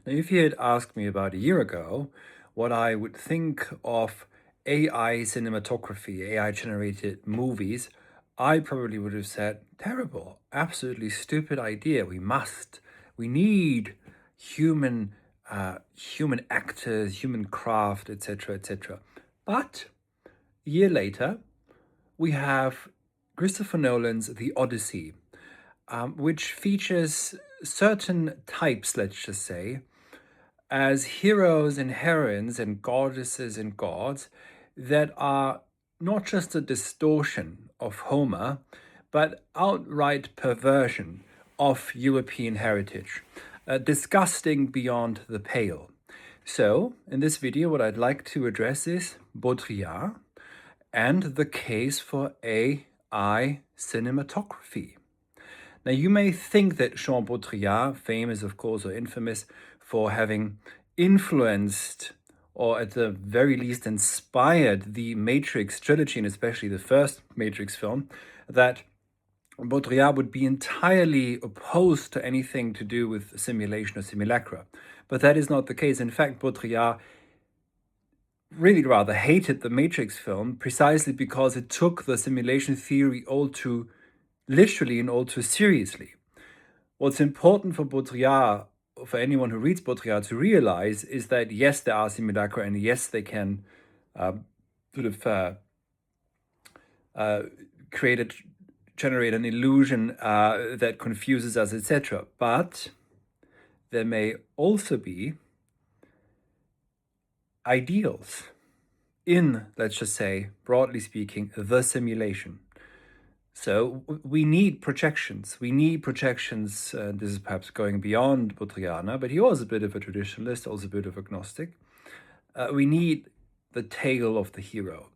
Now, if you had asked me about a year ago what I would think of AI cinematography, AI-generated movies, I probably would have said, terrible, absolutely stupid idea. We need human, human actors, human craft, etc., etc. But a year later, we have Christopher Nolan's The Odyssey, which features certain types, let's just say, as heroes and heroines and goddesses and gods that are not just a distortion of Homer, but outright perversion of European heritage, disgusting beyond the pale. So, in this video, what I'd like to address is Baudrillard and the case for AI cinematography. Now, you may think that Jean Baudrillard, famous, of course, or infamous for having influenced or at the very least inspired the Matrix trilogy, and especially the first Matrix film, that Baudrillard would be entirely opposed to anything to do with simulation or simulacra. But that is not the case. In fact, Baudrillard really rather hated the Matrix film precisely because it took the simulation theory all too literally and all too seriously. What's important for Baudrillard, for anyone who reads Baudrillard, to realize is that yes, there are simulacra, and yes, they can generate an illusion that confuses us, etc. But there may also be ideals in, let's just say, broadly speaking, the simulation. So we need projections. We need projections. This is perhaps going beyond Baudrillard, but he was a bit of a traditionalist, also a bit of agnostic. We need the tale of the hero,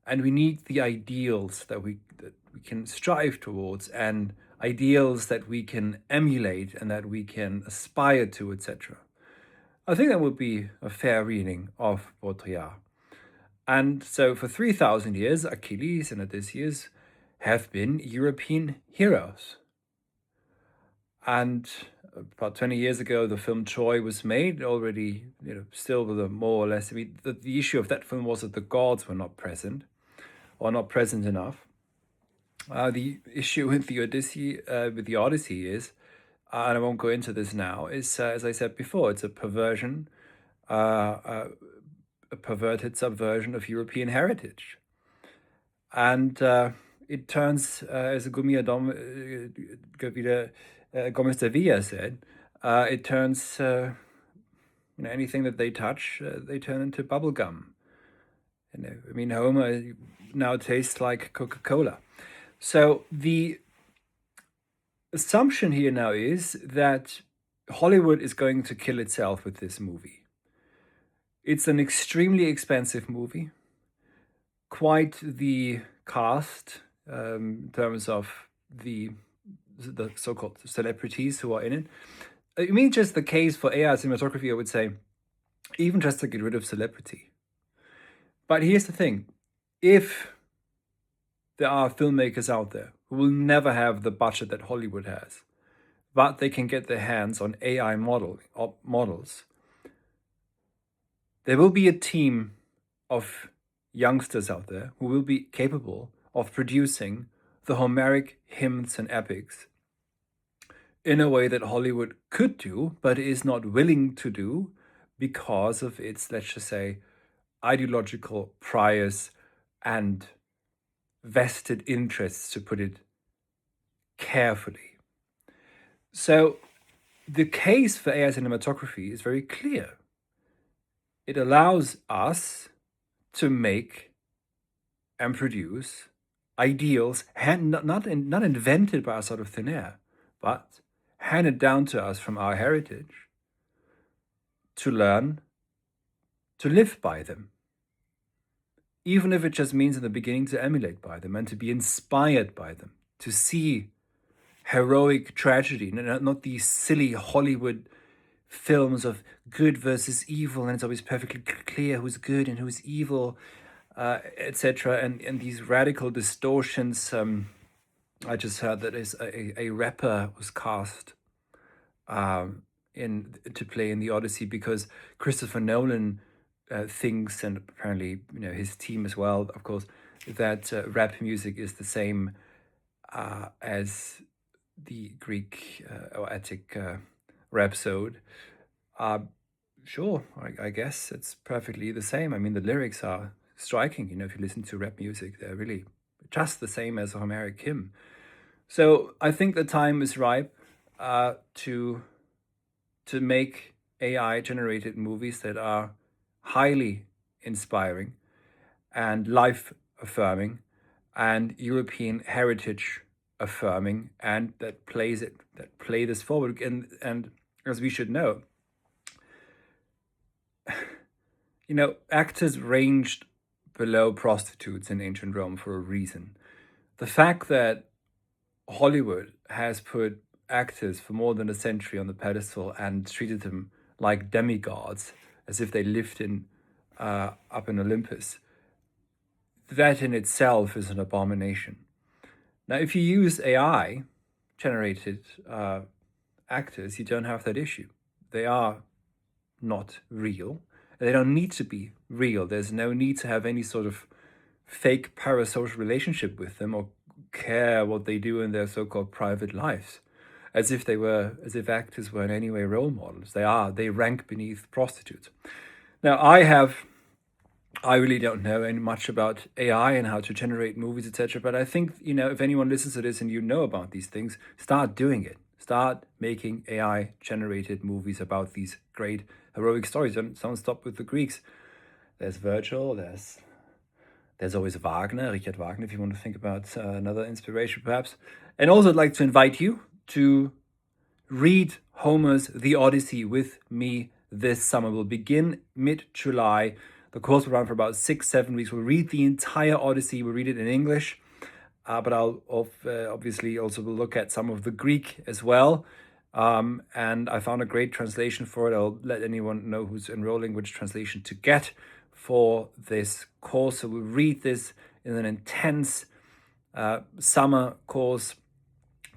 and we need the ideals that we can strive towards, and ideals that we can emulate and that we can aspire to, etc. I think that would be a fair reading of Baudrillard. And so for 3,000 years, Achilles and Odysseus have been European heroes. And about 20 years ago, the film Troy was made, already, still with a more or less, the issue of that film was that the gods were not present, or not present enough. The issue with the Odyssey is, and I won't go into this now, is, as I said before, it's a perversion, a perverted subversion of European heritage. And it turns, as Gomez de Villa said, it turns anything that they touch, they turn into bubble gum. Homer now tastes like Coca-Cola. So the assumption here now is that Hollywood is going to kill itself with this movie. It's an extremely expensive movie, quite the cast in terms of the so-called celebrities who are in it. I mean, just the case for AI cinematography, I would say, even just to get rid of celebrity. But here's the thing. If there are filmmakers out there who will never have the budget that Hollywood has, but they can get their hands on AI models, there will be a team of youngsters out there who will be capable of producing the Homeric hymns and epics in a way that Hollywood could do, but is not willing to do because of its, let's just say, ideological priors and vested interests, to put it carefully. So the case for AI cinematography is very clear. It allows us to make and produce ideals not invented by us out of thin air, but handed down to us from our heritage, to learn to live by them, even if it just means in the beginning to emulate by them and to be inspired by them, to see heroic tragedy, not these silly Hollywood films of good versus evil, and it's always perfectly clear who's good and who's evil, etc. And these radical distortions. I just heard that a rapper was cast to play in the Odyssey, because Christopher Nolan thinks, and apparently his team as well, of course, that rap music is the same as the Greek or Attic rhapsode. Sure, I guess it's perfectly the same. I mean, the lyrics are striking. If you listen to rap music, they're really just the same as a Homeric hymn. So I think the time is ripe to make AI-generated movies that are highly inspiring and life-affirming and European heritage affirming, and that play this forward. And as we should know, actors ranged below prostitutes in ancient Rome for a reason. The fact that Hollywood has put actors for more than a century on the pedestal and treated them like demigods, as if they lived up in Olympus, that in itself is an abomination. Now, if you use AI-generated actors, you don't have that issue. They are not real. They don't need to be real. There's no need to have any sort of fake parasocial relationship with them or care what they do in their so-called private lives, as if actors were in any way role models. They rank beneath prostitutes. Now, I really don't know any much about AI and how to generate movies, etc. But I think, if anyone listens to this and you know about these things, start doing it. Start making AI-generated movies about these great heroic stories. Don't stop with the Greeks. There's Virgil, there's always Richard Wagner, if you want to think about another inspiration perhaps. And also I'd like to invite you to read Homer's The Odyssey with me this summer. We'll begin mid-July. The course will run for about 6-7 weeks. We'll read the entire Odyssey. We'll read it in English, but I'll obviously also will look at some of the Greek as well. And I found a great translation for it. I'll let anyone know who's enrolling which translation to get for this course. So we'll read this in an intense summer course,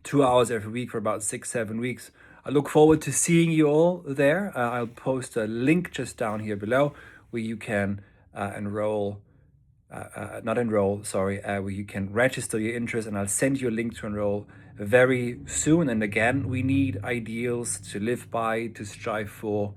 2 hours every week for about 6-7 weeks. I look forward to seeing you all there. I'll post a link just down here below where you can where you can register your interest, and I'll send you a link to enroll very soon. And again, we need ideals to live by, to strive for,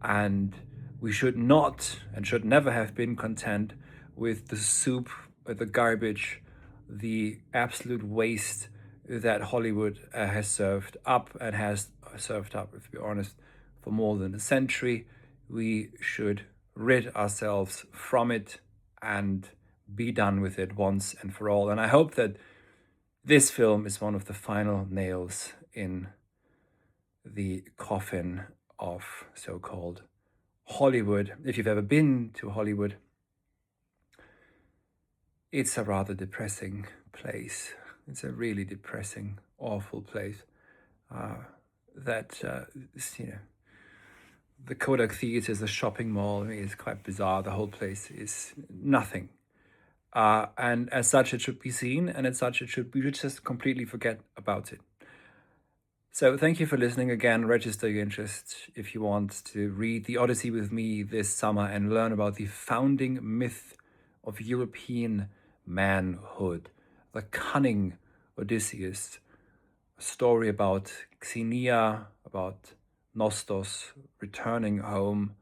and we should not and should never have been content with the soup, the garbage, the absolute waste that Hollywood has served up, and has served up, if we're honest, for more than a century. We should rid ourselves from it and be done with it once and for all. And I hope that this film is one of the final nails in the coffin of so-called Hollywood. If you've ever been to Hollywood, it's a rather depressing place. It's a really depressing, awful place. The Kodak Theatre is a shopping mall. I mean, it's quite bizarre. The whole place is nothing. And as such, it should be seen, and as such, we should just completely forget about it. So thank you for listening again. Register your interest if you want to read The Odyssey with me this summer and learn about the founding myth of European manhood, the cunning Odysseus, a story about Xenia, about Nostos returning home,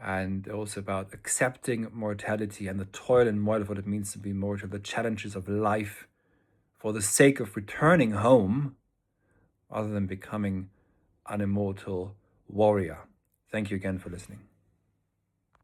and also about accepting mortality and the toil and moil of what it means to be mortal, the challenges of life for the sake of returning home rather than becoming an immortal warrior. Thank you again for listening.